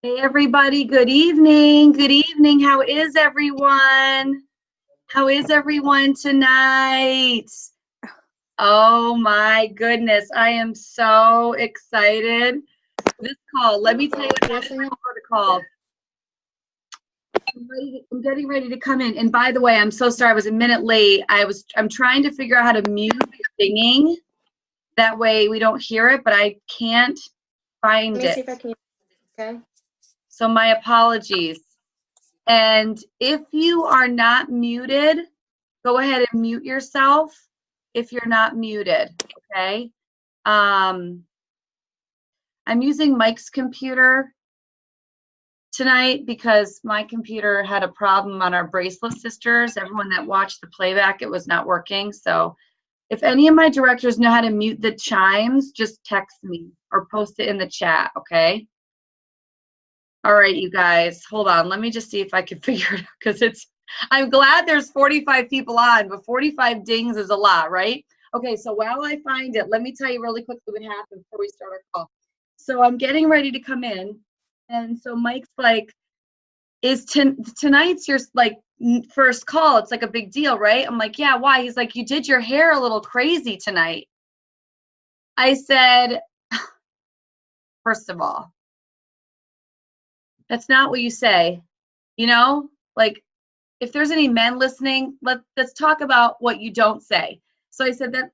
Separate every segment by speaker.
Speaker 1: Hey everybody, good evening. Good evening. How is everyone? How is everyone tonight? Oh my goodness, I am so excited for this call. Let me tell you what happened before the call. I'm getting ready to come in. And by the way, I'm so sorry I was a minute late. I'm trying to figure out how to mute the singing. That way we don't hear it, but I can't find it.
Speaker 2: Let me see if I can. Okay.
Speaker 1: So my apologies. And if you are not muted, go ahead and mute yourself if you're not muted, okay? I'm using Mike's computer tonight because my computer had a problem on our Bracelet Sisters. Everyone that watched the playback, it was not working. So if any of my directors know how to mute the chimes, just text me or post it in the chat, okay? All right, you guys, hold on. Let me just see if I can figure it out because I'm glad there's 45 people on, but 45 dings is a lot, right? Okay, so while I find it, let me tell you really quickly what happened before we start our call. So I'm getting ready to come in, and so Mike's like, tonight's your like first call? It's like a big deal, right? I'm like, yeah, why? He's like, you did your hair a little crazy tonight. I said, first of all, that's not what you say, you know? Like, if there's any men listening, let's talk about what you don't say. So I said that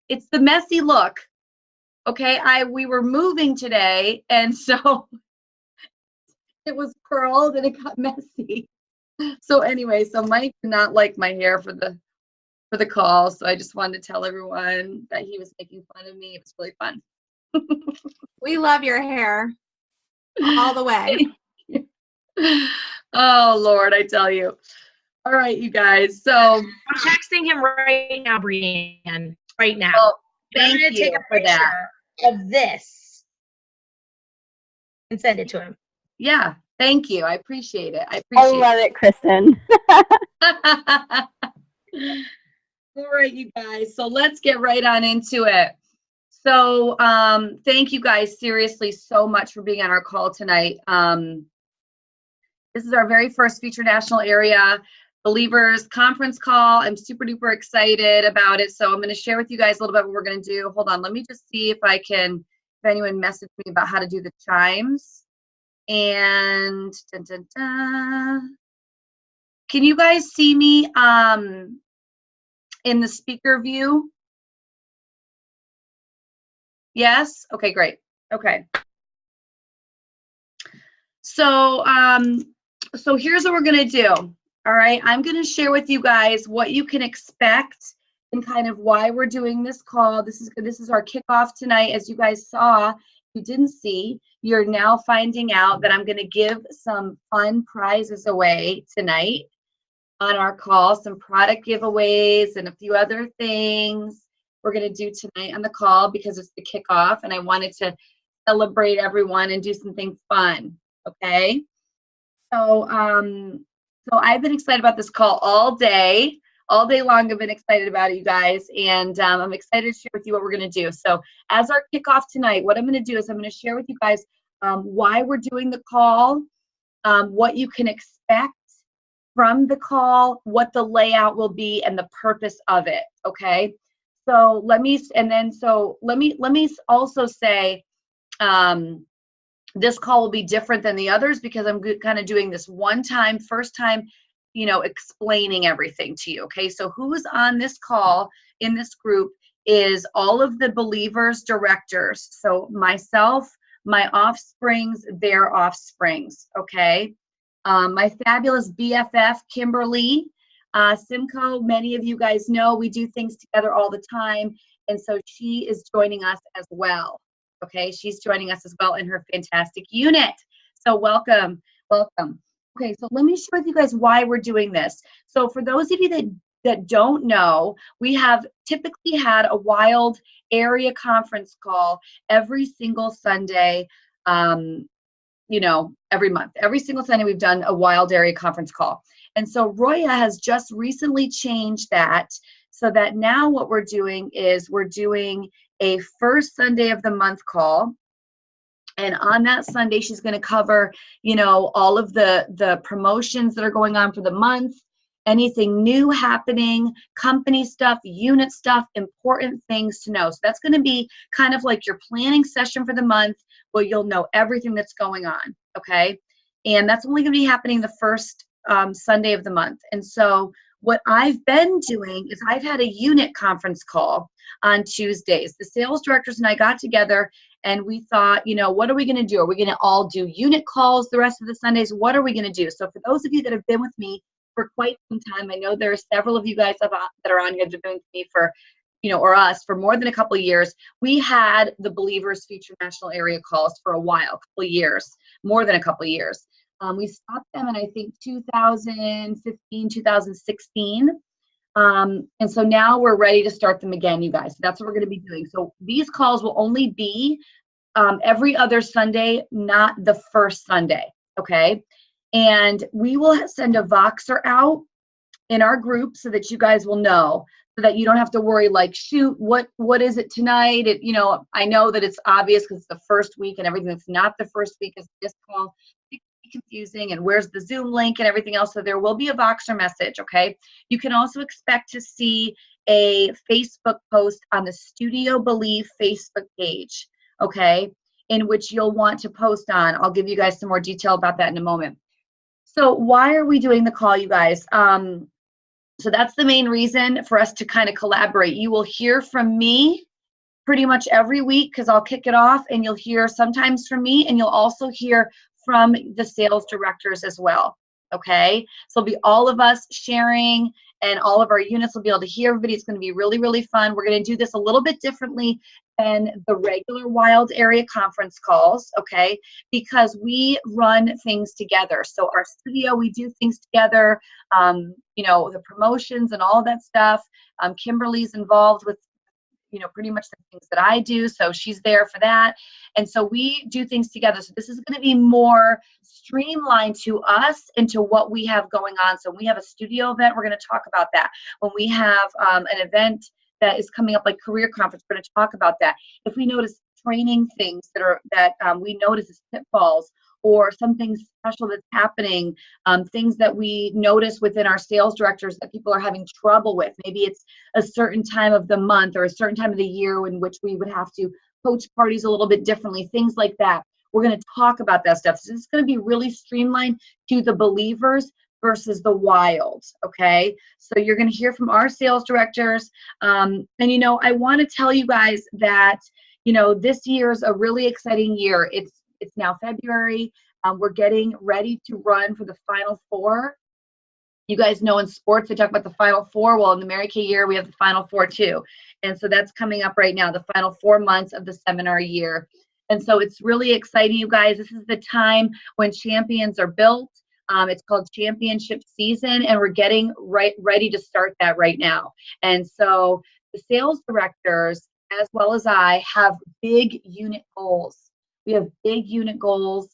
Speaker 1: it's the messy look. Okay, we were moving today, and so it was curled and it got messy. So anyway, so Mike did not like my hair for the call, so I just wanted to tell everyone that he was making fun of me. It was really fun.
Speaker 3: We love your hair all the way.
Speaker 1: Oh Lord, I tell you. All right, you guys. So
Speaker 2: I'm texting him right now, Brianne. Right now.
Speaker 1: Well,
Speaker 2: I'm gonna take a picture of this and send it to him.
Speaker 1: Yeah, thank you. I appreciate it.
Speaker 4: I love it, Kristen.
Speaker 1: All right, you guys. So let's get right on into it. So thank you guys seriously so much for being on our call tonight. This is our very first Feature National Area Believers conference call. I'm super duper excited about it. So I'm going to share with you guys a little bit what we're going to do. Hold on. Let me just see if anyone messaged me about how to do the chimes. And dun, dun, dun. Can you guys see me in the speaker view? Yes? Okay, great. Okay. So so here's what we're going to do. All right, I'm going to share with you guys what you can expect and kind of why we're doing this call. This is our kickoff tonight. As you guys saw, if you didn't see, you're now finding out that I'm going to give some fun prizes away tonight on our call, some product giveaways and a few other things we're going to do tonight on the call because it's the kickoff and I wanted to celebrate everyone and do something fun, okay? So so I've been excited about this call all day long. I've been excited about it, you guys, and I'm excited to share with you what we're going to do. So as our kickoff tonight, what I'm going to do is I'm going to share with you guys why we're doing the call, what you can expect from the call, what the layout will be, and the purpose of it. Okay. So let me also say this call will be different than the others because I'm kind of doing this first time, explaining everything to you. Okay, so who's on this call in this group is all of the Believers directors. So myself, my offsprings, their offsprings. Okay, my fabulous BFF, Kimberly, Simcoe, many of you guys know we do things together all the time. And so she is joining us as well. Okay, she's joining us as well in her fantastic unit. So welcome, welcome. Okay, so let me share with you guys why we're doing this. So for those of you that don't know, we have typically had a wild area conference call every single Sunday, every month. Every single Sunday we've done a wild area conference call. And so Roya has just recently changed that so that now what we're doing is we're doing a first Sunday of the month call. And on that Sunday, she's going to cover, all of the promotions that are going on for the month, anything new happening, company stuff, unit stuff, important things to know. So that's going to be kind of like your planning session for the month where you'll know everything that's going on, okay? And that's only going to be happening the first Sunday of the month. And so what I've been doing is I've had a unit conference call on Tuesdays. The sales directors and I got together and we thought, what are we going to do? Are we going to all do unit calls the rest of the Sundays? What are we going to do? So for those of you that have been with me for quite some time, I know there are several of you guys that are on here that have been with me for, or us for more than a couple of years. We had the Bee-lievers Future National Area Calls for a while, a couple of years, more than a couple of years. We stopped them in, I think, 2015, 2016. And so now we're ready to start them again, you guys. That's what we're going to be doing. So these calls will only be every other Sunday, not the first Sunday, okay? And we will send a Voxer out in our group so that you guys will know, so that you don't have to worry like, shoot, what is it tonight? I know that it's obvious because it's the first week and everything that's not the first week is this call. Confusing and where's the Zoom link and everything else. So there will be a Voxer message, okay? You can also expect to see a Facebook post on the Studio Believe Facebook page, okay, in which you'll want to post on. I'll give you guys some more detail about that in a moment. So why are we doing the call, you guys? So that's the main reason for us to kind of collaborate. You will hear from me pretty much every week because I'll kick it off, and you'll hear sometimes from me, and you'll also hear from the sales directors as well, okay? So it'll be all of us sharing, and all of our units will be able to hear everybody. It's going to be really, really fun. We're going to do this a little bit differently than the regular wild area conference calls, okay? Because we run things together. So our studio, we do things together, the promotions and all of that stuff. Kimberly's involved with pretty much the things that I do. So she's there for that. And so we do things together. So this is going to be more streamlined to us and to what we have going on. So when we have a studio event, we're going to talk about that. When we have an event that is coming up like career conference, we're going to talk about that. If we notice training things that we notice as pitfalls, or something special that's happening, things that we notice within our sales directors that people are having trouble with. Maybe it's a certain time of the month or a certain time of the year in which we would have to coach parties a little bit differently, things like that. We're going to talk about that stuff. So it's going to be really streamlined to the Bee-lievers versus the wilds, okay? So you're going to hear from our sales directors. And, I want to tell you guys that, this year is a really exciting year. It's now February. We're getting ready to run for the Final Four. You guys know in sports, they talk about the Final Four. Well, in the Mary Kay year, we have the Final Four too. And so that's coming up right now, the final 4 months of the seminar year. And so it's really exciting, you guys. This is the time when champions are built. It's called championship season, and we're getting ready to start that right now. And so the sales directors, as well as I, have big unit goals. We have big unit goals,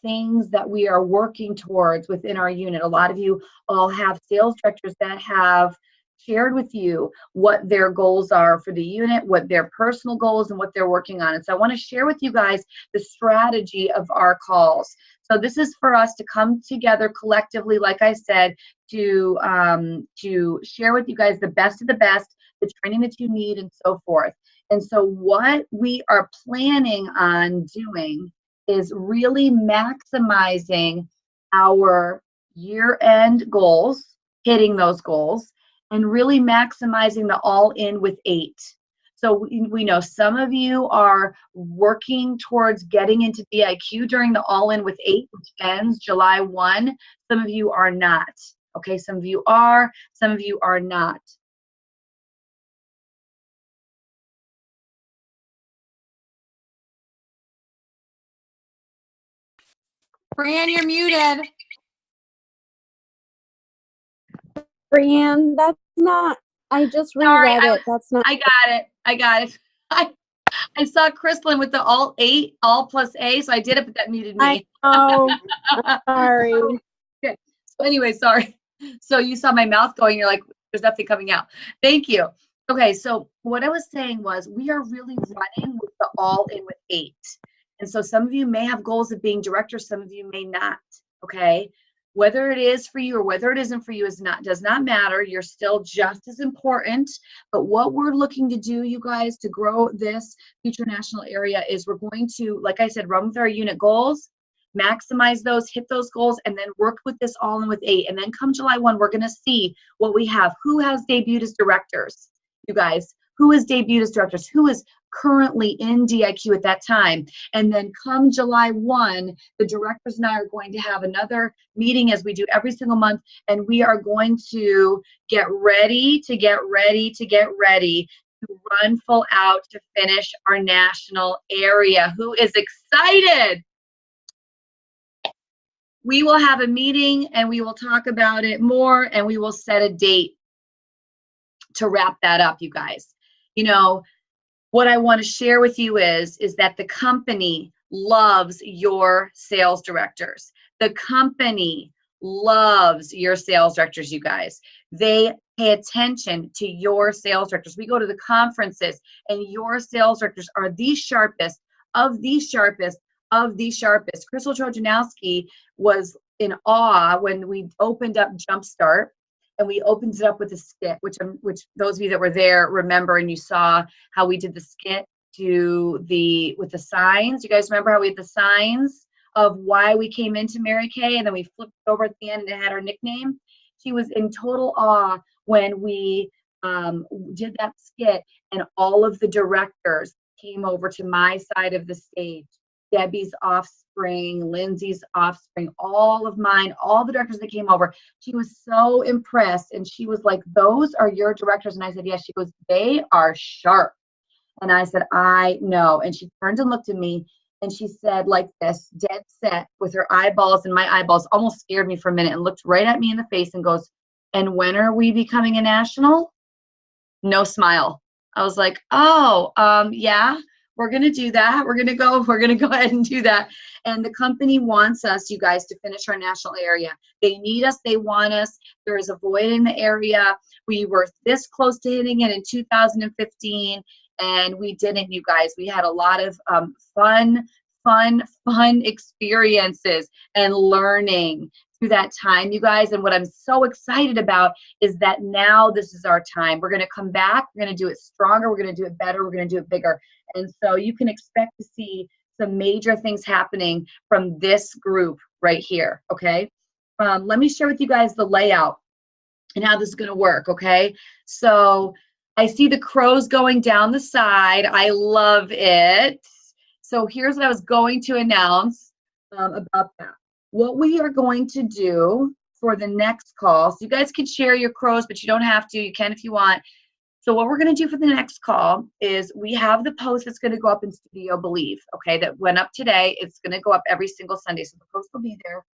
Speaker 1: things that we are working towards within our unit. A lot of you all have sales directors that have shared with you what their goals are for the unit, what their personal goals, and what they're working on. And so I want to share with you guys the strategy of our calls. So this is for us to come together collectively, like I said, to share with you guys the best of the best, the training that you need, and so forth. And so what we are planning on doing is really maximizing our year-end goals, hitting those goals, and really maximizing the all-in with 8. So we know some of you are working towards getting into DIQ during the all-in with 8, which ends July 1. Some of you are not. Okay, some of you are, some of you are not.
Speaker 3: Brianne, you're muted.
Speaker 4: Brianne, that's not, I just reread it. That's not.
Speaker 1: I got it. I saw Crystalline with the all 8, all plus A, so I did it, but that muted me.
Speaker 4: I know. Sorry.
Speaker 1: Okay. So anyway, sorry. So you saw my mouth going, you're like, there's nothing coming out. Thank you. Okay, so what I was saying was we are really running with the all in with 8. And so some of you may have goals of being directors, some of you may not, okay? Whether it is for you or whether it isn't for you does not matter. You're still just as important. But what we're looking to do, you guys, to grow this future national area is we're going to, like I said, run with our unit goals, maximize those, hit those goals, and then work with this all in with 8. And then come July 1, we're going to see what we have. Who has debuted as directors, you guys? Who has debuted as directors? Who is currently in DIQ at that time? And then come July 1, the directors and I are going to have another meeting as we do every single month, and we are going to get ready to run full out to finish our national area. Who is excited? We will have a meeting and we will talk about it more, and we will set a date to wrap that up, you guys. You know, what I want to share with you is that the company loves your sales directors. The company loves your sales directors, you guys. They pay attention to your sales directors. We go to the conferences, and your sales directors are the sharpest of the sharpest of the sharpest. Crystal Trojanowski was in awe when we opened up Jumpstart. And we opened it up with a skit, which those of you that were there remember, and you saw how we did the skit with the signs. You guys remember how we had the signs of why we came into Mary Kay, and then we flipped over at the end and it had our nickname. She was in total awe when we did that skit, and all of the directors came over to my side of the stage. Debbie's offspring, Lindsay's offspring, all of mine, all the directors that came over. She was so impressed, and she was like, "Those are your directors?" And I said, "Yes." She goes, "They are sharp." And I said, "I know." And she turned and looked at me, and she said like this, dead set, with her eyeballs, and my eyeballs almost scared me for a minute, and looked right at me in the face and goes, "And when are we becoming a national?" No smile. I was like, "Oh, yeah. We're going to do that. We're going to go ahead and do that." And the company wants us, you guys, to finish our national area. They need us. They want us. There is a void in the area. We were this close to hitting it in 2015, and we didn't, you guys. We had a lot of fun experiences and learning through that time, you guys. And what I'm so excited about is that now this is our time. We're going to come back. We're going to do it stronger. We're going to do it better. We're going to do it bigger. And so you can expect to see some major things happening from this group right here, okay? Let me share with you guys the layout and how this is going to work, okay? So I see the crows going down the side. I love it. So here's what I was going to announce about that. What we are going to do for the next call, so you guys can share your crows, but you don't have to. You can if you want. So what we're going to do for the next call is we have the post that's going to go up in Studio Believe, okay, that went up today. It's going to go up every single Sunday, so the post will be there.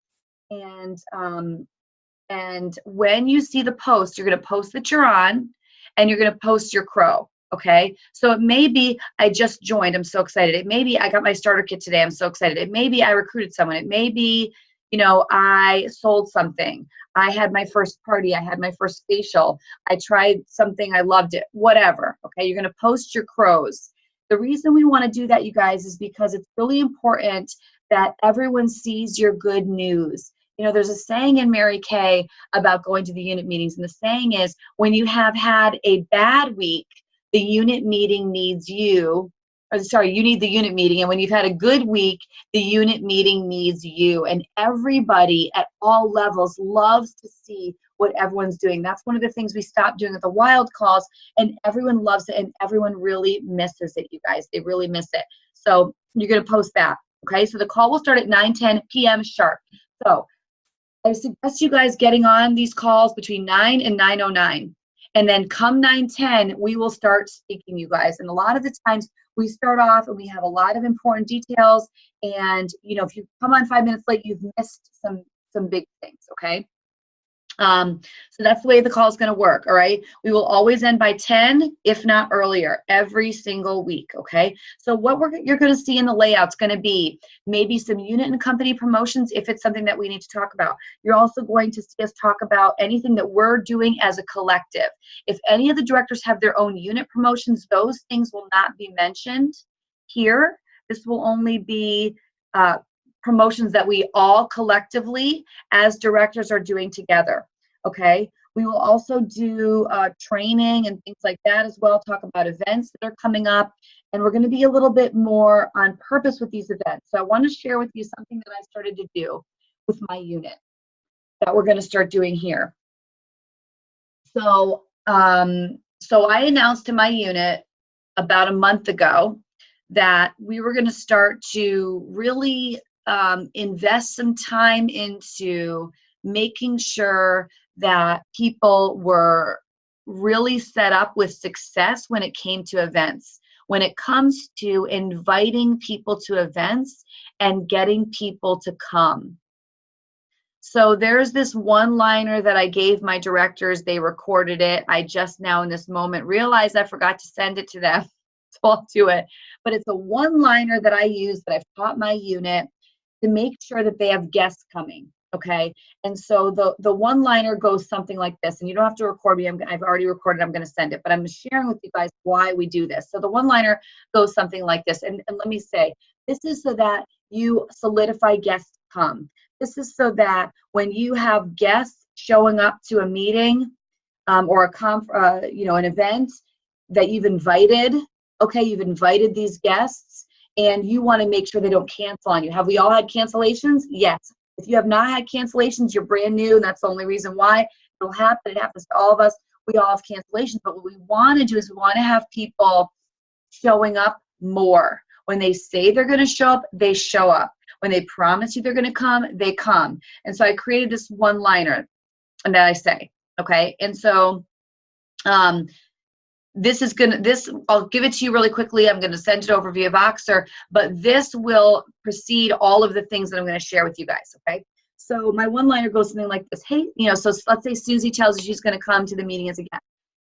Speaker 1: And when you see the post, you're going to post that you're on, and you're going to post your crow, okay? So it may be, I just joined, I'm so excited. It may be, I got my starter kit today, I'm so excited. It may be, I recruited someone. It may be, you know, I sold something. I had my first party. I had my first facial. I tried something. I loved it. Whatever. Okay. You're going to post your crows. The reason we want to do that, you guys, is because it's really important that everyone sees your good news. You know, there's a saying in Mary Kay about going to the unit meetings. And the saying is, when you have had a bad week, the unit meeting needs you. You need the unit meeting. And when you've had a good week, the unit meeting needs you. And everybody at all levels loves to see what everyone's doing. That's one of the things we stopped doing at the wild calls, and everyone loves it, and everyone really misses it, you guys. They really miss it. So you're going to post that, okay? So the call will start at 9:10 p.m. sharp. So I suggest you guys getting on these calls between 9 and 9:09. And then come 9:10, we will start speaking, you guys. And a lot of the times we start off and we have a lot of important details. And, you know, if you come on 5 minutes late, you've missed some big things, okay? So that's the way the call is going to work, all right? We will always end by 10, if not earlier, every single week, okay? So what you're going to see in the layout is going to be maybe some unit and company promotions if it's something that we need to talk about. You're also going to see us talk about anything that we're doing as a collective. If any of the directors have their own unit promotions, those things will not be mentioned here, This will only be promotions that we all collectively as directors are doing together. Okay. We will also do training and things like that as well, talk about events that are coming up, and we're going to be a little bit more on purpose with these events. So I want to share with you something that I started to do with my unit that we're going to start doing here. So, so I announced to my unit about a month ago that we were going to start to really invest some time into making sure that people were really set up with success when it came to events, when it comes to inviting people to events and getting people to come. So there's this one-liner that I gave my directors. They recorded it. I just now in this moment realized I forgot to send it to them. So I'll do it. But it's a one-liner that I use that I've taught my unit to make sure that they have guests coming. Okay. And so the one-liner goes something like this, and you don't have to record me. I've already recorded. I'm going to send it, but I'm sharing with you guys why we do this. So the one-liner goes something like this. And let me say, this is so that you solidify guests come. This is so that when you have guests showing up to a meeting or an event that you've invited, okay, you've invited these guests and you want to make sure they don't cancel on you. Have we all had cancellations? Yes. If you have not had cancellations, you're brand new, and that's the only reason why it'll happen. It happens to all of us. We all have cancellations, but what we want to do is we want to have people showing up more. When they say they're going to show up, they show up. When they promise you they're going to come, they come. And so I created this one-liner that I say, okay? And so I'll give it to you really quickly. I'm going to send it over via Voxer, but this will precede all of the things that I'm going to share with you guys, okay? So my one-liner goes something like this. Hey, so let's say Susie tells you she's going to come to the meeting as a guest.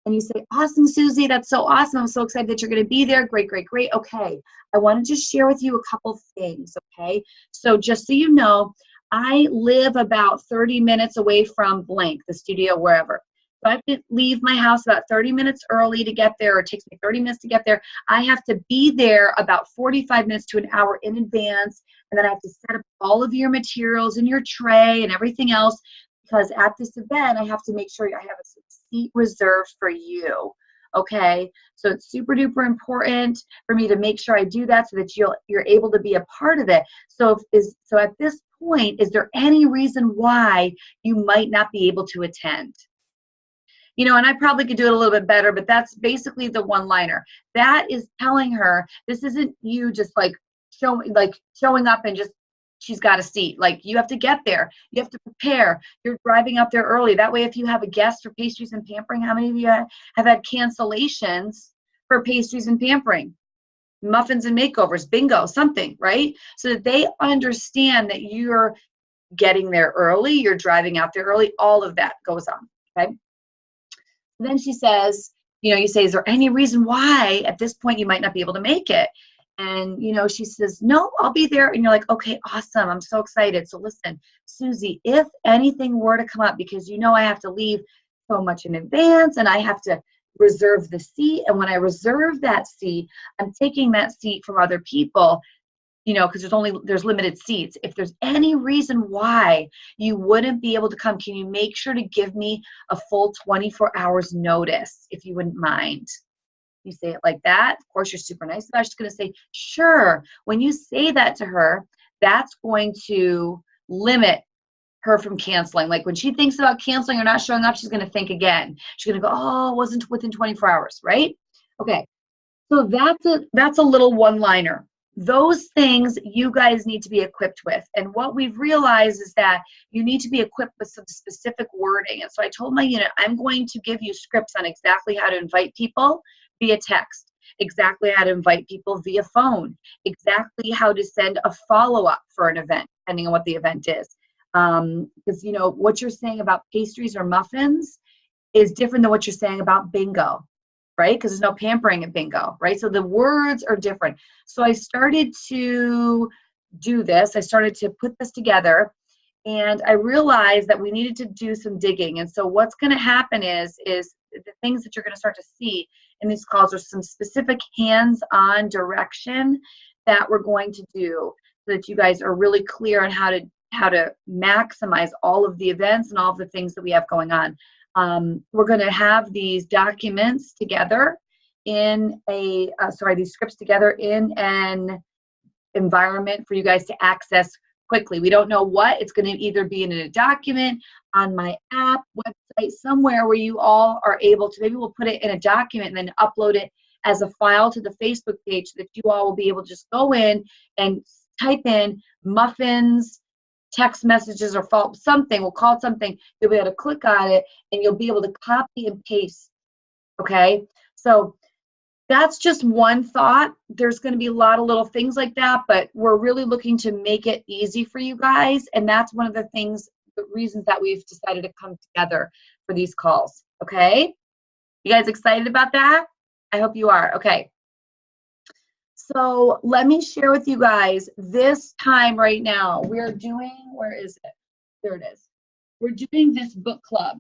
Speaker 1: And you say, awesome, Susie, that's so awesome. I'm so excited that you're going to be there. Great, great, great. Okay, I want to just share with you a couple things, okay? So just so you know, I live about 30 minutes away from blank, the studio, wherever. So I have to leave my house about 30 minutes early to get there, or it takes me 30 minutes to get there. I have to be there about 45 minutes to an hour in advance, and then I have to set up all of your materials in your tray and everything else, because at this event, I have to make sure I have a seat reserved for you, okay? So it's super duper important for me to make sure I do that so that you're able to be a part of it. So at this point, is there any reason why you might not be able to attend? And I probably could do it a little bit better, but that's basically the one-liner. That is telling her this isn't you just showing up and just she's got a seat. Like, you have to get there. You have to prepare. You're driving up there early. That way, if you have a guest for pastries and pampering, how many of you have had cancellations for pastries and pampering? Muffins and makeovers, bingo, something, right? So that they understand that you're getting there early, you're driving out there early, all of that goes on, okay? And then she says, you say, is there any reason why at this point you might not be able to make it? And, she says, no, I'll be there. And you're like, okay, awesome. I'm so excited. So listen, Susie, if anything were to come up, because I have to leave so much in advance and I have to reserve the seat. And when I reserve that seat, I'm taking that seat from other people, because there's limited seats. If there's any reason why you wouldn't be able to come, can you make sure to give me a full 24 hours notice, if you wouldn't mind? You say it like that. Of course, you're super nice. I'm just going to say, sure. When you say that to her, that's going to limit her from canceling. Like, when she thinks about canceling or not showing up, she's going to think again. She's going to go, oh, it wasn't within 24 hours, right? Okay. So that's a little one-liner. Those things you guys need to be equipped with. And what we've realized is that you need to be equipped with some specific wording. And so I told my unit, I'm going to give you scripts on exactly how to invite people via text, exactly how to invite people via phone, exactly how to send a follow-up for an event, depending on what the event is. Because, what you're saying about pastries or muffins is different than what you're saying about bingo, right? Because there's no pampering at bingo, right? So the words are different. So I started to do this. I started to put this together, and I realized that we needed to do some digging. And so what's going to happen is the things that you're going to start to see in these calls are some specific hands-on direction that we're going to do so that you guys are really clear on how to maximize all of the events and all of the things that we have going on. We're going to have these documents together in these scripts together in an environment for you guys to access quickly. We don't know what. It's going to either be in a document, on my app, website, somewhere where you all are able to, maybe we'll put it in a document and then upload it as a file to the Facebook page so that you all will be able to just go in and type in muffins, text messages, or something, we'll call it something. You'll be able to click on it and you'll be able to copy and paste. Okay, so that's just one thought. There's going to be a lot of little things like that, but we're really looking to make it easy for you guys. And that's one of the reasons that we've decided to come together for these calls. Okay, you guys excited about that? I hope you are. Okay. So let me share with you guys this time right now. We're doing, where is it? There it is. We're doing this book club.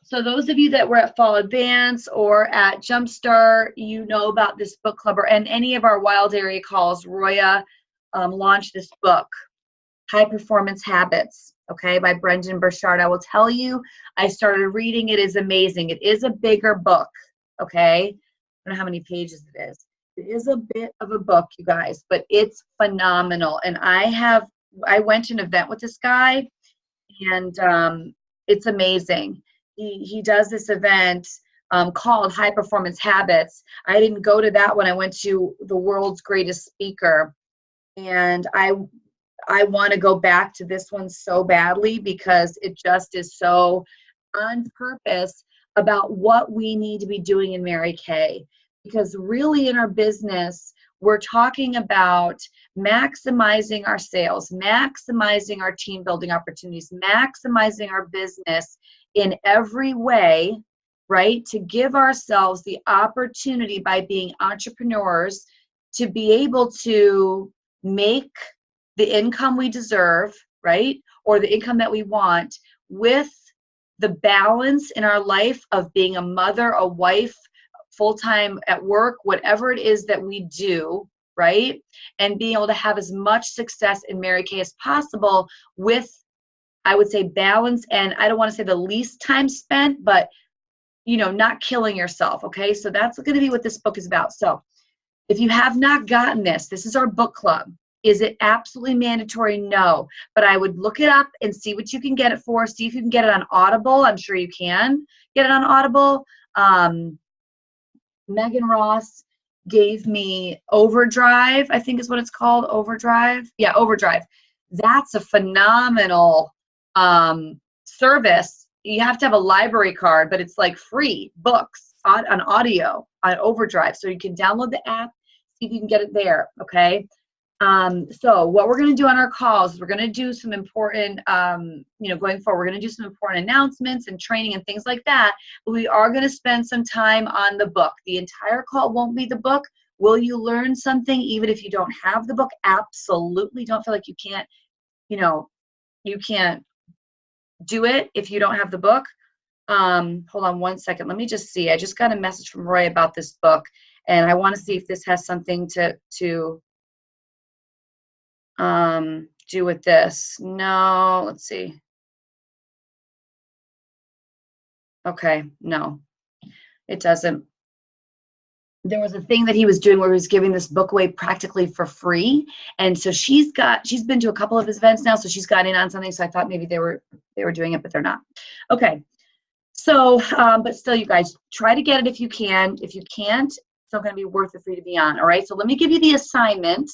Speaker 1: So those of you that were at Fall Advance or at Jumpstart, you know about this book club, and any of our Wild Area calls. Roya launched this book, High Performance Habits, okay, by Brendan Burchard. I will tell you, I started reading it. It is amazing. It is a bigger book, okay? I don't know how many pages it is. It is a bit of a book, you guys, but it's phenomenal. And I went to an event with this guy, and it's amazing. He does this event called High Performance Habits. I didn't go to that one. I went to the world's greatest speaker, and I want to go back to this one so badly because it just is so on purpose about what we need to be doing in Mary Kay. Because really in our business, we're talking about maximizing our sales, maximizing our team building opportunities, maximizing our business in every way, right? To give ourselves the opportunity by being entrepreneurs to be able to make the income we deserve, right? Or the income that we want, with the balance in our life of being a mother, a wife, full-time at work, whatever it is that we do, right? And being able to have as much success in Mary Kay as possible with, I would say, balance, and I don't want to say the least time spent, but, you know, not killing yourself, okay? So that's going to be what this book is about. So if you have not gotten this is our book club. Is it absolutely mandatory? No. But I would look it up and see what you can get it for. See if you can get it on Audible. I'm sure you can get it on Audible. Megan Ross gave me Overdrive, I think is what it's called. Overdrive. Yeah, Overdrive. That's a phenomenal service. You have to have a library card, but it's like free books on audio on Overdrive. So you can download the app, see if you can get it there, okay? So what we're going to do on our calls is we're going to do some important, going forward, we're going to do some important announcements and training and things like that. But we are going to spend some time on the book. The entire call won't be the book. Will you learn something even if you don't have the book? Absolutely. Don't feel like you can't, you can't do it if you don't have the book. Hold on one second. Let me just see. I just got a message from Roy about this book, and I want to see if this has something to do with this. No, let's see. Okay, no, it doesn't. There was a thing that he was doing where he was giving this book away practically for free, and so she's been to a couple of his events now, so she's got in on something. So I thought maybe they were doing it, but they're not. Okay, so but still, you guys try to get it if you can. If you can't, it's still going to be worth it for you to be on. All right, so let me give you the assignment.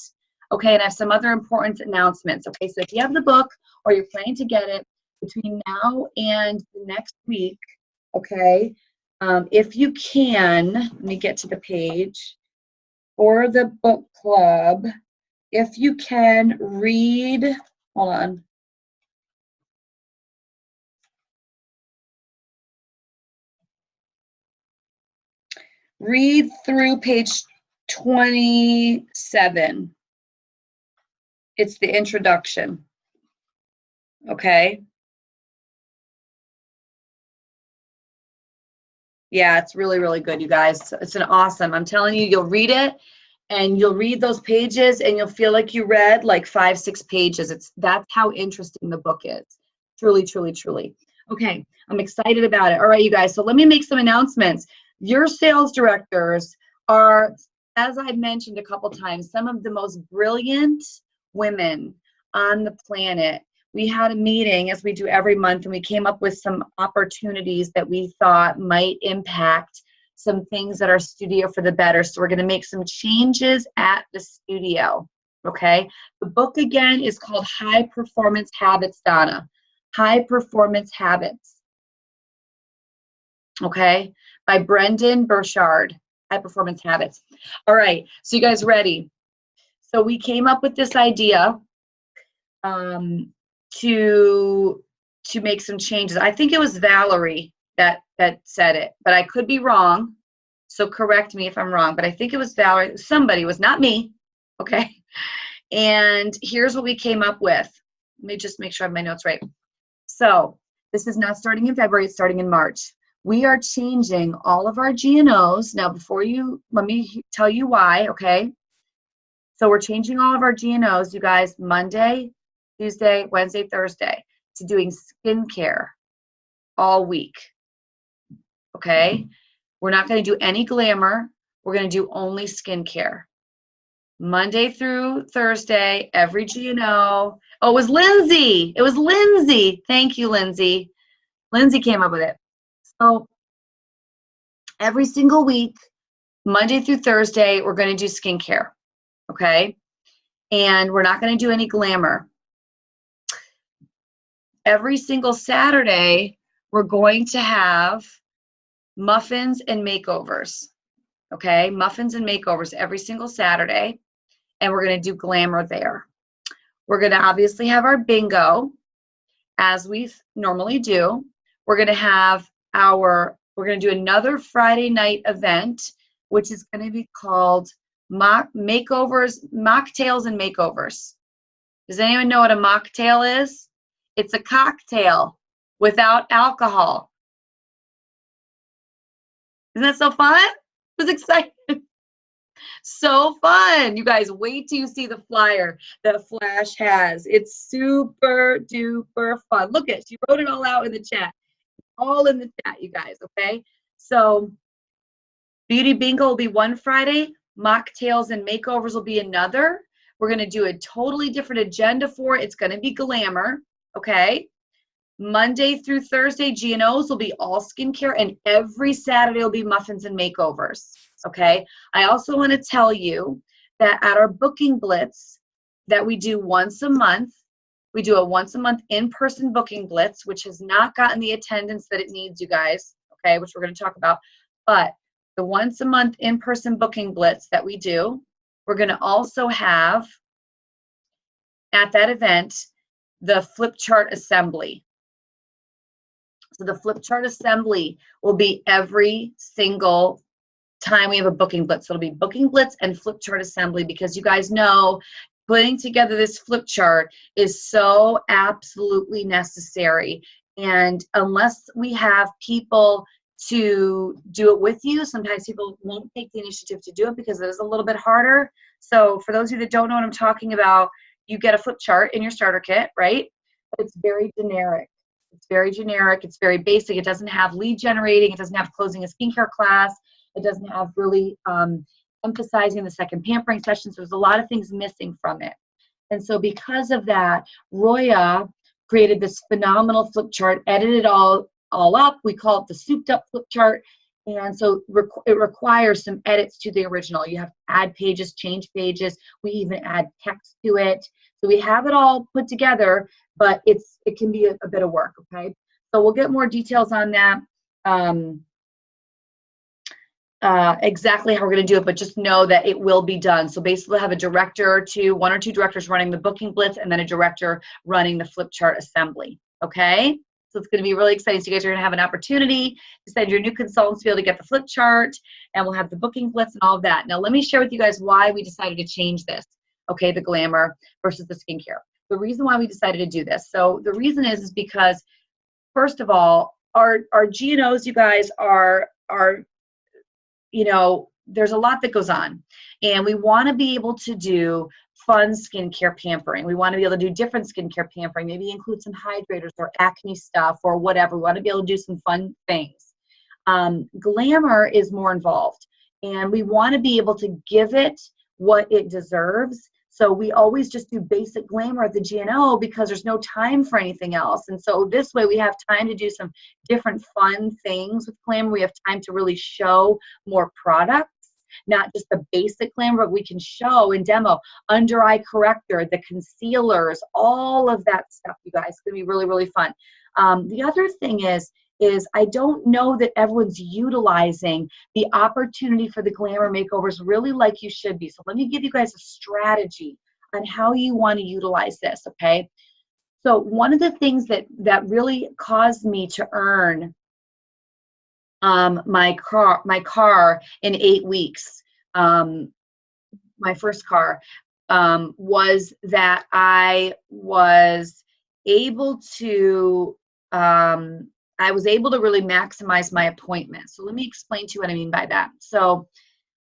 Speaker 1: Okay, and I have some other important announcements. Okay, so if you have the book or you're planning to get it between now and the next week, okay, if you can, let me get to the page for the book club. If you can read, hold on. Read through page 27. It's the introduction. Okay. Yeah, it's really, really good, you guys. It's an awesome. I'm telling you, you'll read it and you'll read those pages and you'll feel like you read like 5-6 pages. That's how interesting the book is. Truly, truly, truly. Okay, I'm excited about it. All right, you guys, so let me make some announcements. Your sales directors are, as I mentioned a couple times, some of the most brilliant women on the planet. We had a meeting, as we do every month, and we came up with some opportunities that we thought might impact some things at our studio for the better. So we're going to make some changes at the studio. Okay. The book again is called High Performance Habits, Donna. High Performance Habits. Okay. By Brendan Burchard. High Performance Habits. All right. So you guys ready? So we came up with this idea to make some changes. I think it was Valerie that said it, but I could be wrong. So correct me if I'm wrong, but I think it was Valerie. Somebody, was not me. Okay. And here's what we came up with. Let me just make sure I have my notes right. So this is not starting in February, it's starting in March. We are changing all of our GNOs. Now, let me tell you why, okay? So we're changing all of our GNOs, you guys, Monday, Tuesday, Wednesday, Thursday, to doing skincare all week. Okay? We're not going to do any glamour. We're going to do only skincare. Monday through Thursday, every GNO. Oh, it was Lindsay. It was Lindsay. Thank you, Lindsay. Lindsay came up with it. So every single week, Monday through Thursday, we're going to do skincare. Okay? And we're not going to do any glamour. Every single Saturday, we're going to have muffins and makeovers. Okay? Muffins and makeovers every single Saturday. And we're going to do glamour there. We're going to obviously have our bingo, as we normally do. We're going to do another Friday night event, which is going to be called mocktails and makeovers. Does anyone know what a mocktail is? It's a cocktail without alcohol. Isn't that so fun? It was exciting. So fun. You guys, wait till you see the flyer that Flash has. It's super duper fun. Look at it. She wrote it all out in the chat. All in the chat, you guys, okay? So Beauty Bingo will be one Friday. Mocktails and makeovers will be another. We're going to do a totally different agenda for it. It's going to be glamour, okay? Monday through Thursday, GNOs will be all skincare, and every Saturday will be muffins and makeovers, okay? I also want to tell you that at our booking blitz that we do once a month, we do a once a month in-person booking blitz, which has not gotten the attendance that it needs, you guys, okay, which we're going to talk about. But the once a month in-person booking blitz that we do, we're going to also have at that event the flip chart assembly. So the flip chart assembly will be every single time we have a booking blitz. So it'll be booking blitz and flip chart assembly, because you guys know putting together this flip chart is so absolutely necessary. And unless we have people to do it with you, sometimes people won't take the initiative to do it because it is a little bit harder. So for those of you that don't know what I'm talking about, you get a flip chart in your starter kit, right? But it's very generic. It's very generic. It's very basic. It doesn't have lead generating. It doesn't have closing a skincare class. It doesn't have really emphasizing the second pampering session. So there's a lot of things missing from it. And so because of that, Roya created this phenomenal flip chart, edited all up. We call it the souped up flip chart. And so it requires some edits to the original. You have to add pages, change pages. We even add text to it. So we have it all put together, but it can be a bit of work, okay? So we'll get more details on that, exactly how we're going to do it, but just know that it will be done. So basically we'll have a director or two, one or two directors running the booking blitz, and then a director running the flip chart assembly, okay? So it's going to be really exciting. So you guys are going to have an opportunity to send your new consultants to be able to get the flip chart, and we'll have the booking blitz and all of that. Now let me share with you guys why we decided to change this, okay, the glamour versus the skincare. The reason why we decided to do this. So the reason is because, first of all, our GNOs, you guys, are, you know, there's a lot that goes on, and we want to be able to do fun skincare pampering. We want to be able to do different skincare pampering, maybe include some hydrators or acne stuff or whatever. We want to be able to do some fun things. Glamour is more involved, and we want to be able to give it what it deserves. So we always just do basic glamour at the GNO because there's no time for anything else. And so this way we have time to do some different fun things with glamour. We have time to really show more products, not just the basic glamour, but we can show and demo under eye corrector, the concealers, all of that stuff, you guys. It's going to be really, really fun. The other thing is I don't know that everyone's utilizing the opportunity for the glamour makeovers really like you should be. So let me give you guys a strategy on how you want to utilize this, okay? So one of the things that really caused me to earn my car in 8 weeks, my first car, was that I was able to really maximize my appointments. So let me explain to you what I mean by that. So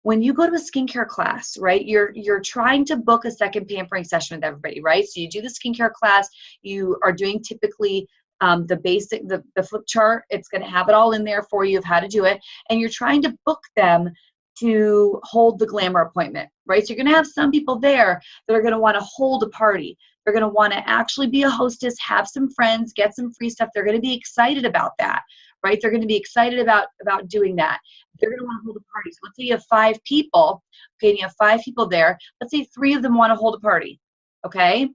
Speaker 1: when you go to a skincare class, right, you're trying to book a second pampering session with everybody, right? So you do the skincare class, you are doing typically the basic, the flip chart. It's going to have it all in there for you of how to do it. And you're trying to book them to hold the glamour appointment, right? So you're going to have some people there that are going to want to hold a party. They're going to want to actually be a hostess, have some friends, get some free stuff. They're going to be excited about that, right? They're going to be excited about doing that. They're going to want to hold a party. So let's say you have 5 people, okay, and you have 5 people there. Let's say 3 of them want to hold a party, okay?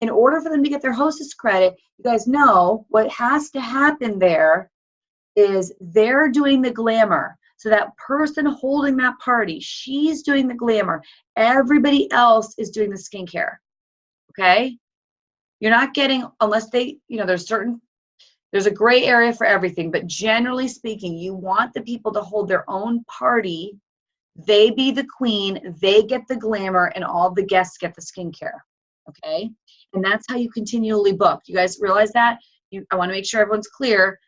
Speaker 1: In order for them to get their hostess credit, you guys know what has to happen there is they're doing the glamour. So that person holding that party, she's doing the glamour. Everybody else is doing the skincare. Okay? You're not getting, unless they, there's a gray area for everything, but generally speaking, you want the people to hold their own party. They be the queen, they get the glamour, and all the guests get the skincare. Okay? And that's how you continually book. You guys realize that? I want to make sure everyone's clear.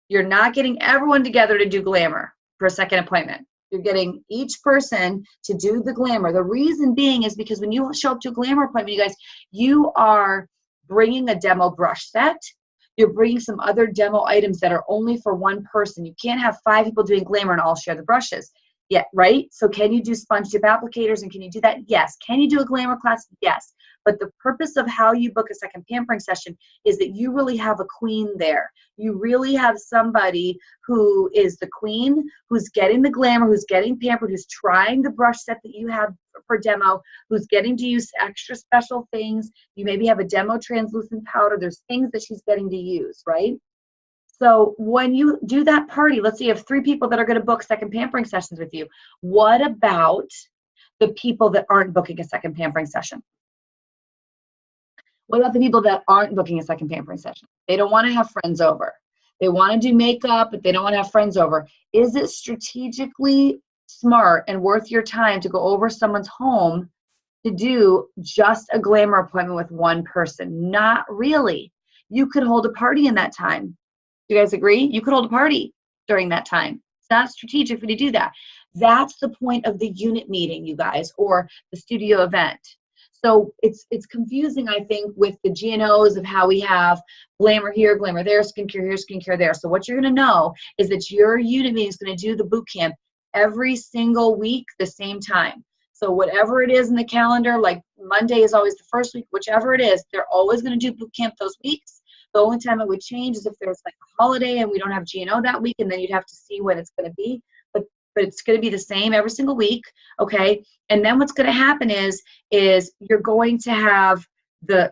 Speaker 1: You're not getting everyone together to do glamour for a second appointment. You're getting each person to do the glamour. The reason being is because when you show up to a glamour appointment, you guys, you are bringing a demo brush set. You're bringing some other demo items that are only for one person. You can't have 5 people doing glamour and all share the brushes. Yeah, right? So can you do sponge tip applicators and can you do that? Yes. Can you do a glamour class? Yes. But the purpose of how you book a second pampering session is that you really have a queen there. You really have somebody who is the queen, who's getting the glamour, who's getting pampered, who's trying the brush set that you have for demo, who's getting to use extra special things. You maybe have a demo translucent powder. There's things that she's getting to use, right? So when you do that party, let's say you have 3 people that are going to book second pampering sessions with you. What about the people that aren't booking a second pampering session? What about the people that aren't booking a second pampering session? They don't want to have friends over. They want to do makeup, but they don't want to have friends over. Is it strategically smart and worth your time to go over someone's home to do just a glamour appointment with one person? Not really. You could hold a party in that time. Do you guys agree? You could hold a party during that time. It's not strategic for you to do that. That's the point of the unit meeting, you guys, or the studio event. So it's confusing, I think, with the GNOs of how we have glamour here, glamour there, skincare here, skincare there. So what you're going to know is that your unit meeting is going to do the boot camp every single week, the same time. So whatever it is in the calendar, like Monday is always the first week, whichever it is, they're always going to do boot camp those weeks. The only time it would change is if there's like a holiday and we don't have GNO that week, and then you'd have to see when it's going to be. But it's going to be the same every single week, okay? And then what's going to happen is you're going to have the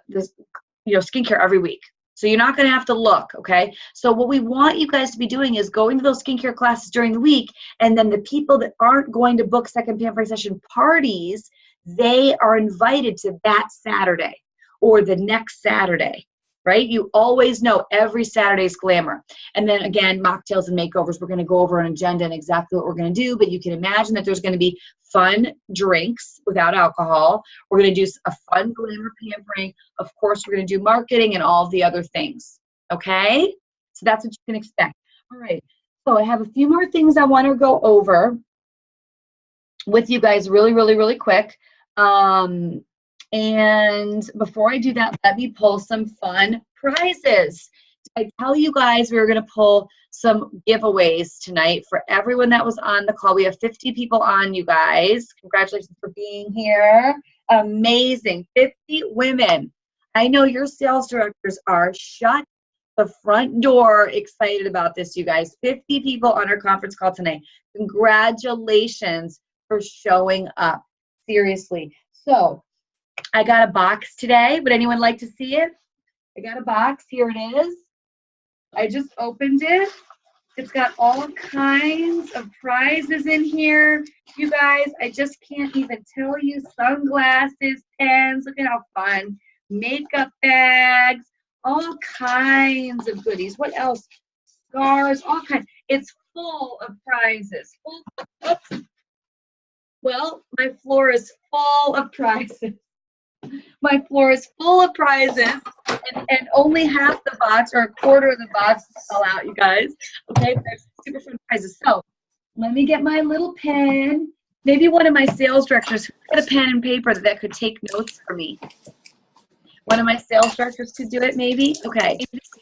Speaker 1: skincare every week. So you're not going to have to look, okay? So what we want you guys to be doing is going to those skincare classes during the week, and then the people that aren't going to book second pampering session parties, they are invited to that Saturday or the next Saturday. Right? You always know every Saturday's glamour. And then again, mocktails and makeovers, we're going to go over an agenda and exactly what we're going to do, but you can imagine that there's going to be fun drinks without alcohol. We're going to do a fun glamour pampering. Of course, we're going to do marketing and all the other things. Okay? So that's what you can expect. All right. So I have a few more things I want to go over with you guys really, really, really quick. And before I do that, let me pull some fun prizes. I tell you guys we were going to pull some giveaways tonight for everyone that was on the call. We have 50 people on, you guys. Congratulations for being here. Amazing. 50 women. I know your sales directors are shut the front door excited about this, you guys. 50 people on our conference call tonight. Congratulations for showing up. Seriously. So I got a box today. Would anyone like to see it? I got a box. Here it is. I just opened it. It's got all kinds of prizes in here. You guys, I just can't even tell you. Sunglasses, pens, look at how fun. Makeup bags, all kinds of goodies. What else? Scarves, all kinds. It's full of prizes. Oops. Well, my floor is full of prizes. My floor is full of prizes, and only half the box or a quarter of the box fell out, you guys. Okay, there's super fun prizes. So let me get my little pen. Maybe one of my sales directors who had a pen and paper that could take notes for me. One of my sales directors could do it, maybe. Okay.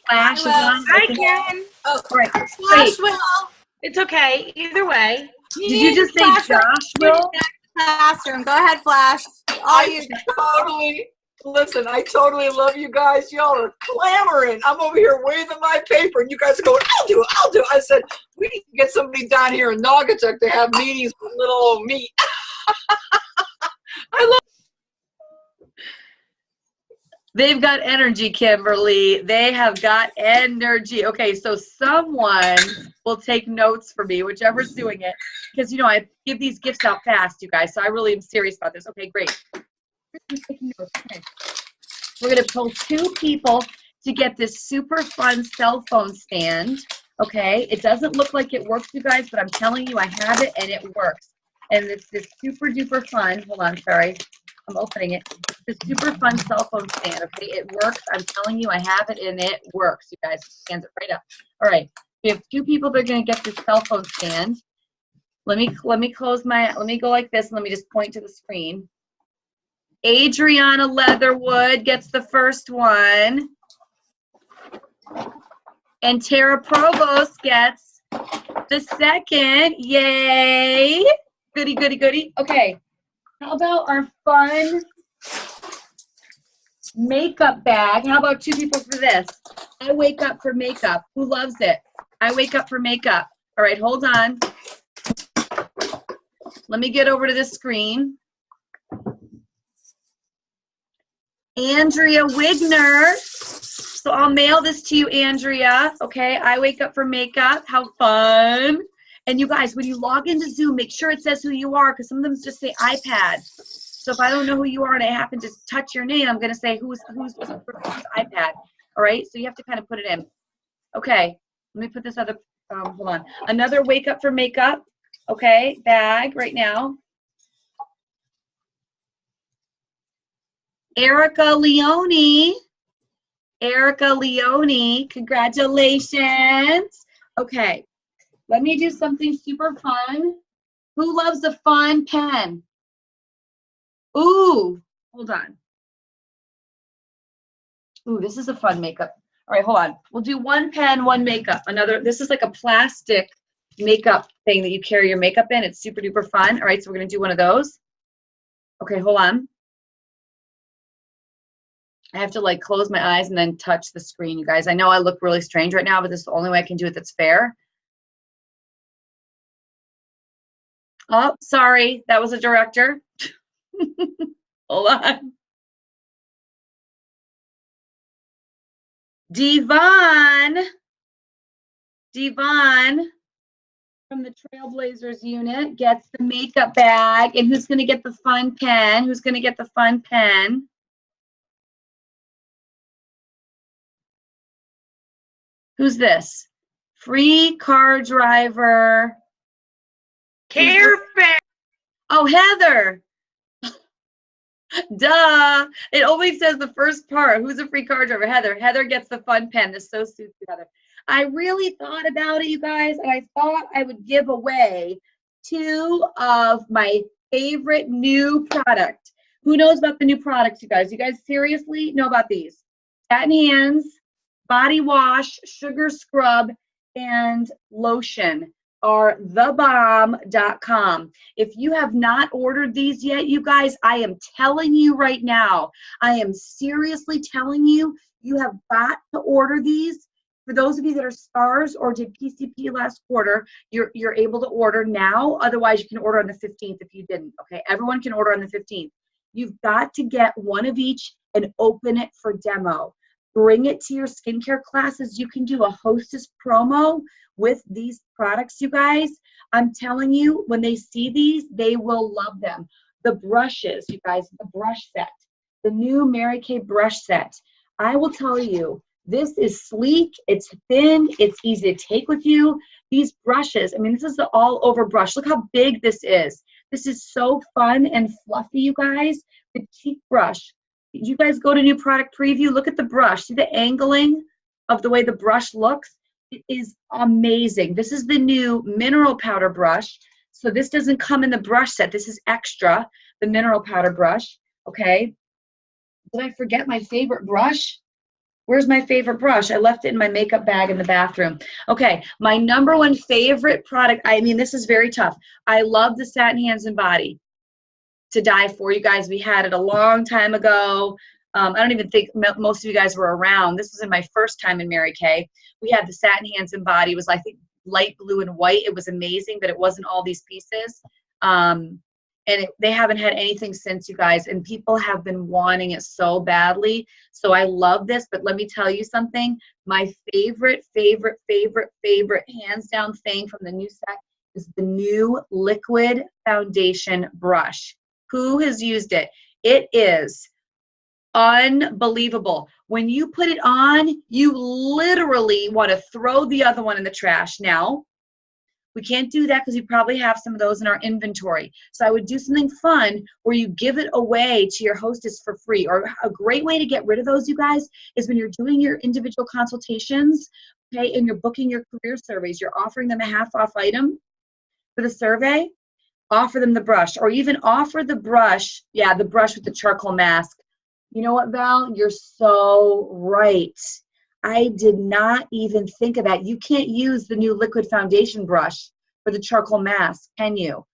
Speaker 1: Flash is on.
Speaker 3: I can.
Speaker 1: Oh, all right.
Speaker 3: Flash
Speaker 1: Great.
Speaker 3: will.
Speaker 2: It's okay. Either way.
Speaker 1: Did you just say Josh will?
Speaker 3: Classroom. Go ahead, Flash.
Speaker 5: I totally love you guys. Y'all are clamoring. I'm over here waving my paper, and you guys are going, I'll do it. I said, we need to get somebody down here in Naugatuck to have meetings with little old me. I love.
Speaker 1: They've got energy, Kimberly. They have got energy. Okay, so someone will take notes for me, whichever's doing it, because, you know, I give these gifts out fast, you guys, so I really am serious about this. Okay, great. Taking notes. Okay. We're going to pull 2 people to get this super fun cell phone stand, okay? It doesn't look like it works, you guys, but I'm telling you, I have it, and it works. And it's this super duper fun. Hold on, sorry. I'm opening it. It's a super fun cell phone stand, okay? It works. I'm telling you, I have it, and it works, you guys. Stands it right up. All right. We have 2 people that are going to get this cell phone stand. Let me close my, let me go like this, and let me just point to the screen. Adriana Leatherwood gets the first one. And Tara Provost gets the second. Yay. Goody, goody, goody. Okay. How about our fun makeup bag? How about 2 people for this? I wake up for makeup. Who loves it? I wake up for makeup. All right, hold on. Let me get over to this screen. Andrea Wigner. So I'll mail this to you, Andrea. Okay, I wake up for makeup. How fun. And you guys, when you log into Zoom, make sure it says who you are, because some of them just say iPad. So if I don't know who you are and I happen to touch your name, I'm going to say who's iPad. All right, so you have to kind of put it in. Okay, let me put this other, hold on. Another wake up for makeup, okay, bag right now. Erica Leone. Erica Leone, congratulations. Okay, let me do something super fun. Who loves a fun pen? Ooh, hold on. Ooh, this is a fun makeup. All right, hold on. We'll do 1 pen, 1 makeup. Another, this is like a plastic makeup thing that you carry your makeup in. It's super duper fun. All right, so we're gonna do one of those. Okay, hold on. I have to like close my eyes and then touch the screen, you guys. I know I look really strange right now, but this is the only way I can do it that's fair. Oh, sorry, that was a director. Hold on. Devon from the Trailblazers unit gets the makeup bag. And who's going to get the fun pen? Who's going to get the fun pen? Who's this? Free car driver.
Speaker 2: Care Bear.
Speaker 1: Oh, Heather. Duh. It only says the first part. Who's a free car driver? Heather. Heather gets the fun pen. This so suits you, Heather. I really thought about it, you guys, and I thought I would give away 2 of my favorite new product. Who knows about the new products, you guys? You guys seriously know about these? Satin Hands, body wash, sugar scrub, and lotion are thebomb.com. If you have not ordered these yet, you guys, I am telling you right now, I am seriously telling you, you have got to order these. For those of you that are stars or did PCP last quarter, you're able to order now. Otherwise, you can order on the 15th if you didn't. Okay, everyone can order on the 15th. You've got to get one of each and open it for demo. Bring it to your skincare classes. You can do a hostess promo with these products, you guys. I'm telling you, when they see these, they will love them. The brushes, you guys, the brush set, the new Mary Kay brush set. I will tell you, this is sleek, it's thin, it's easy to take with you. These brushes, I mean, this is the all over brush. Look how big this is. This is so fun and fluffy, you guys. The cheek brush. Did you guys go to new product preview? Look at the brush. See the angling of the way the brush looks? It is amazing. This is the new mineral powder brush. So this doesn't come in the brush set. This is extra, the mineral powder brush. Okay. Did I forget my favorite brush? Where's my favorite brush? I left it in my makeup bag in the bathroom. Okay, my number one favorite product, I mean, this is very tough. I love the Satin Hands and Body to die for. You guys, we had it a long time ago. I don't even think most of you guys were around. This was in my first time in Mary Kay. We had the Satin Hands and Body. It was, I think, light blue and white. It was amazing, but it wasn't all these pieces. They haven't had anything since, you guys, and people have been wanting it so badly. So I love this, but let me tell you something. My favorite, hands down thing from the new set is the new liquid foundation brush. Who has used it? It is unbelievable. When you put it on, you literally want to throw the other one in the trash. Now, we can't do that because we probably have some of those in our inventory. So I would do something fun where you give it away to your hostess for free. Or a great way to get rid of those, you guys, is when you're doing your individual consultations, okay, and you're booking your career surveys, you're offering them a half-off item for the survey, offer them the brush, or even offer the brush, yeah, the brush with the charcoal mask. You know what, Val? You're so right. I did not even think of that. You can't use the new liquid foundation brush for the charcoal mask, can you?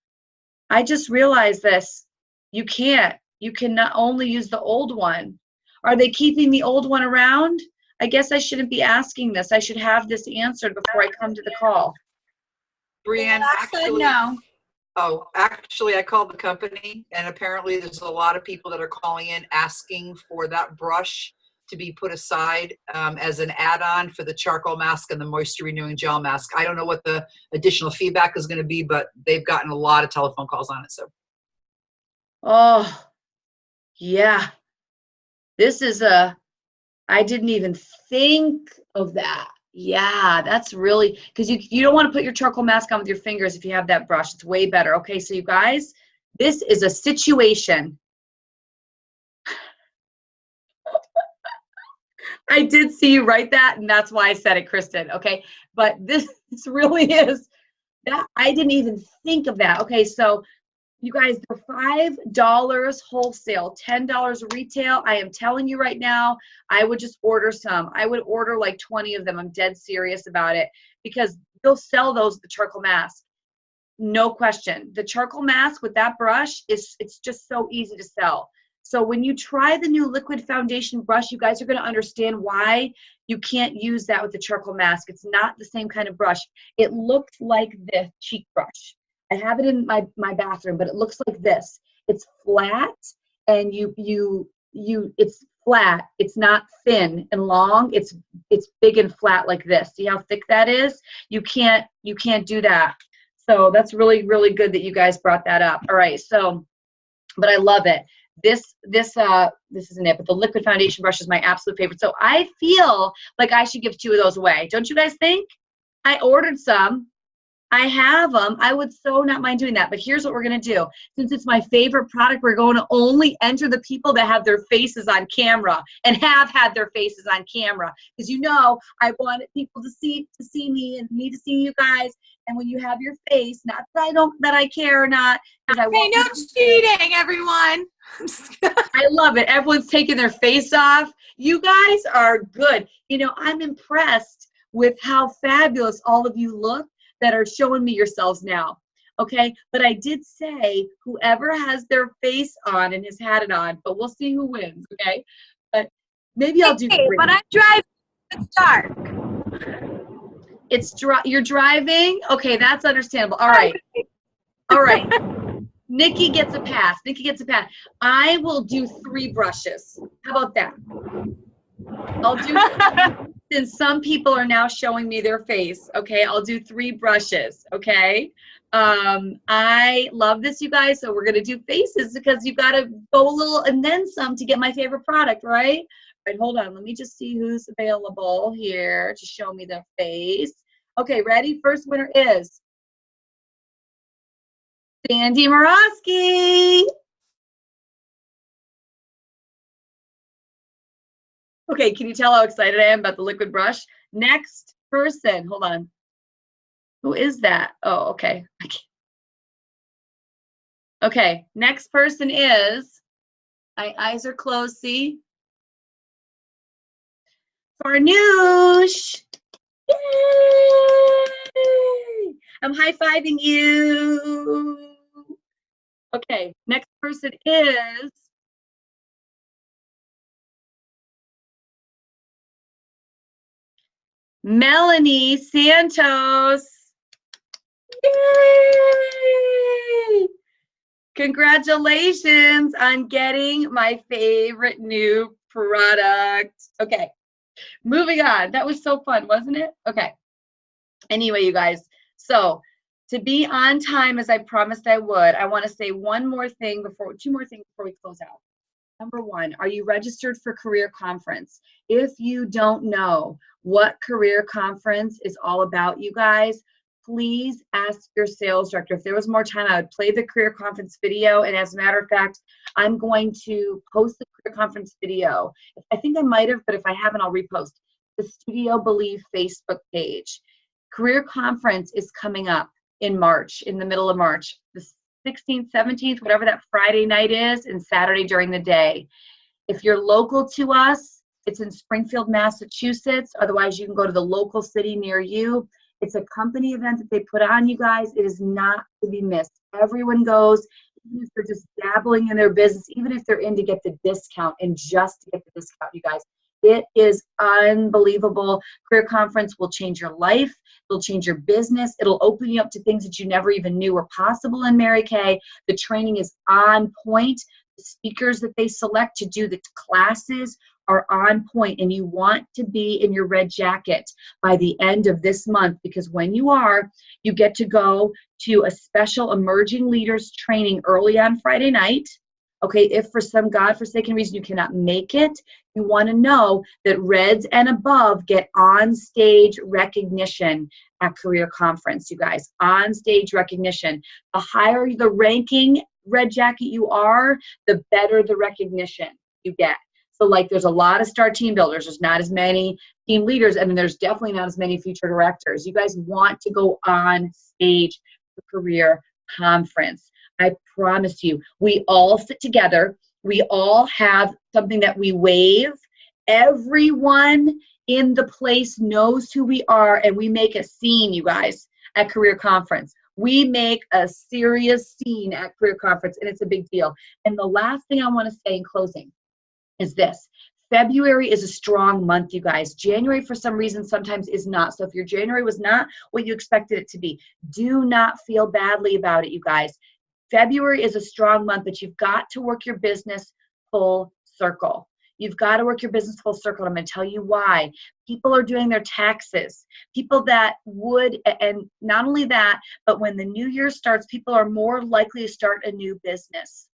Speaker 1: I just realized this. You can't. You can not only use the old one. Are they keeping the old one around? I guess I shouldn't be asking this. I should have this answered before I come to the call.
Speaker 5: Brianne, actually,
Speaker 3: no.
Speaker 5: Oh, actually, I called the company, and apparently there's a lot of people that are calling in asking for that brush to be put aside as an add-on for the charcoal mask and the moisture renewing gel mask. I don't know what the additional feedback is going to be, but they've gotten a lot of telephone calls on it. So,
Speaker 1: oh, yeah. This is I didn't even think of that. Yeah, that's really, because you don't want to put your charcoal mask on with your fingers if you have that brush. It's way better. Okay, so you guys, this is a situation. I did see you write that, and that's why I said it, Kristen, okay? But this really is, that I didn't even think of that. Okay, so you guys, they're $5 wholesale, $10 retail. I am telling you right now, I would just order some. I would order like 20 of them. I'm dead serious about it because they'll sell those, the charcoal mask. No question. The charcoal mask with that brush, it's just so easy to sell. So when you try the new liquid foundation brush, you guys are going to understand why you can't use that with the charcoal mask. It's not the same kind of brush. It looks like this cheek brush. I have it in my bathroom, but it looks like this. It's flat, and it's flat. It's not thin and long. It's big and flat like this. See how thick that is? You can't do that. So that's really, really good that you guys brought that up. All right. So, but I love it. This isn't it, but the liquid foundation brush is my absolute favorite. So I feel like I should give 2 of those away. Don't you guys think? I ordered some. I have them. I would so not mind doing that. But here's what we're going to do. Since it's my favorite product, we're going to only enter the people that have their faces on camera and have had their faces on camera. Because I wanted people to see me and me to see you guys. And when you have your face, not that I care or not, because I
Speaker 3: Hey, no cheating, everyone.
Speaker 1: I love it. Everyone's taking their face off. You guys are good. I'm impressed with how fabulous all of you look that are showing me yourselves now. Okay, but I did say whoever has their face on and has had it on, but we'll see who wins. Okay, but maybe I'll do three.
Speaker 3: But I'm driving. It's dark.
Speaker 1: You're driving. Okay, that's understandable. All right. Nikki gets a pass. I will do 3 brushes. How about that? I'll do, since some people are now showing me their face, okay, I'll do 3 brushes, okay? I love this, you guys, so we're going to do faces because you got to go a little and then some to get my favorite product, right? All right, hold on. Let me just see who's available here to show me their face. Okay, ready? First winner is Sandy Morosky. Okay, can you tell how excited I am about the liquid brush? Next person, hold on. Who is that? Oh, okay. Okay, next person is, my eyes are closed, see? Farnoosh. Yay! I'm high-fiving you. Okay, next person is Melanie Santos. Yay! Congratulations on getting my favorite new product. Okay, moving on. That was so fun, wasn't it? Okay. Anyway, you guys, so to be on time as I promised I would, I want to say two more things before we close out. Number 1, are you registered for Career Conference? If you don't know what Career Conference is all about, you guys, please ask your sales director. If there was more time, I would play the Career Conference video. And as a matter of fact, I'm going to post the Career Conference video. I think I might have, but if I haven't, I'll repost the Studio Believe Facebook page. Career Conference is coming up in March, in the middle of March. The 16th, 17th, whatever that Friday night is, and Saturday during the day. If you're local to us, it's in Springfield, Massachusetts. Otherwise, you can go to the local city near you. It's a company event that they put on, you guys. It is not to be missed. Everyone goes, even if they're just dabbling in their business, even if they're in to get the discount and just to get the discount, you guys. It is unbelievable. Career Conference will change your life. It'll change your business. It'll open you up to things that you never even knew were possible in Mary Kay. The training is on point. The speakers that they select to do the classes are on point, and you want to be in your red jacket by the end of this month, because when you are, you get to go to a special emerging leaders training early on Friday night. Okay, if for some godforsaken reason you cannot make it, you want to know that Reds and above get on-stage recognition at Career Conference, you guys. On-stage recognition. The higher the ranking red jacket you are, the better the recognition you get. So, like, there's a lot of star team builders. There's not as many team leaders, and then there's definitely not as many future directors. You guys want to go on stage for Career Conference. I promise you, we all sit together. We all have something that we wave. Everyone in the place knows who we are, and we make a scene, you guys, at Career Conference. We make a serious scene at Career Conference, and it's a big deal. And the last thing I want to say in closing is this. February is a strong month, you guys. January, for some reason, sometimes is not. So if your January was not what you expected it to be, do not feel badly about it, you guys. February is a strong month, but you've got to work your business full circle. You've got to work your business full circle. I'm going to tell you why. People are doing their taxes. People that would, and not only that, but when the new year starts, people are more likely to start a new business.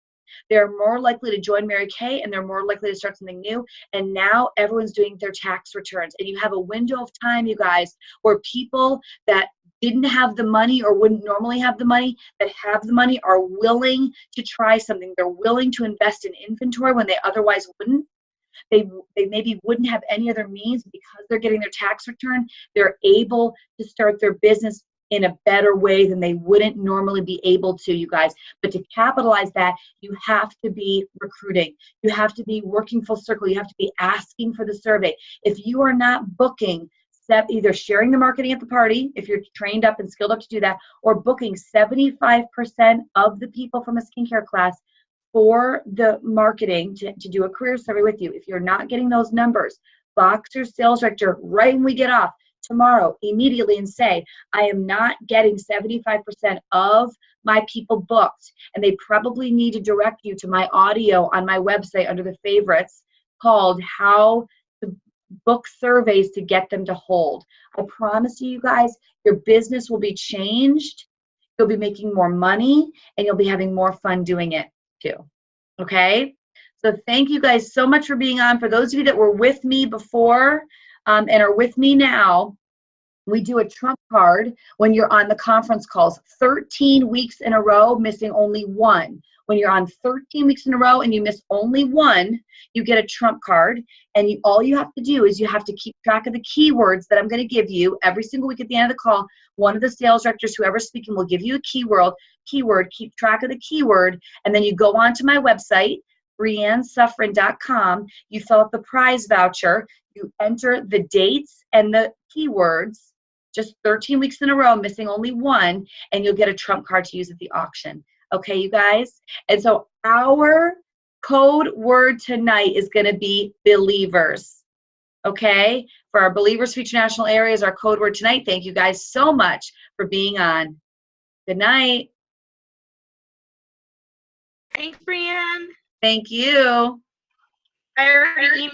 Speaker 1: They're more likely to join Mary Kay, and they're more likely to start something new. And now everyone's doing their tax returns. And you have a window of time, you guys, where people that didn't have the money or wouldn't normally have the money, that have the money, are willing to try something. They're willing to invest in inventory when they otherwise wouldn't. They maybe wouldn't have any other means. Because they're getting their tax return, they're able to start their business in a better way than they wouldn't normally be able to, you guys. But to capitalize that, you have to be recruiting. You have to be working full circle. You have to be asking for the survey. If you are not booking, either sharing the marketing at the party, if you're trained up and skilled up to do that, or booking 75% of the people from a skincare class for the marketing to do a career survey with you. If you're not getting those numbers, box your sales director right when we get off tomorrow immediately and say, I am not getting 75% of my people booked, and they probably need to direct you to my audio on my website under the favorites called How to Book Surveys to Get Them to Hold. I promise you guys, your business will be changed. You'll be making more money, and you'll be having more fun doing it too. Okay? So thank you guys so much for being on. For those of you that were with me before and are with me now, we do a trump card when you're on the conference calls 13 weeks in a row, missing only one. When you're on 13 weeks in a row and you miss only one, you get a trump card. And all you have to do is you have to keep track of the keywords that I'm going to give you every single week at the end of the call. One of the sales directors, whoever's speaking, will give you a keyword, keep track of the keyword, and then you go on to my website, BrianneSuffren.com. You fill out the prize voucher. You enter the dates and the keywords, just 13 weeks in a row, missing only one, and you'll get a trump card to use at the auction. Okay, you guys? And so our code word tonight is going to be Bee-lievers. Okay? For our Bee-lievers Feature National Area is our code word tonight. Thank you guys so much for being on. Good night.
Speaker 2: Thanks, Brianne.
Speaker 1: Thank you.
Speaker 2: I already emailed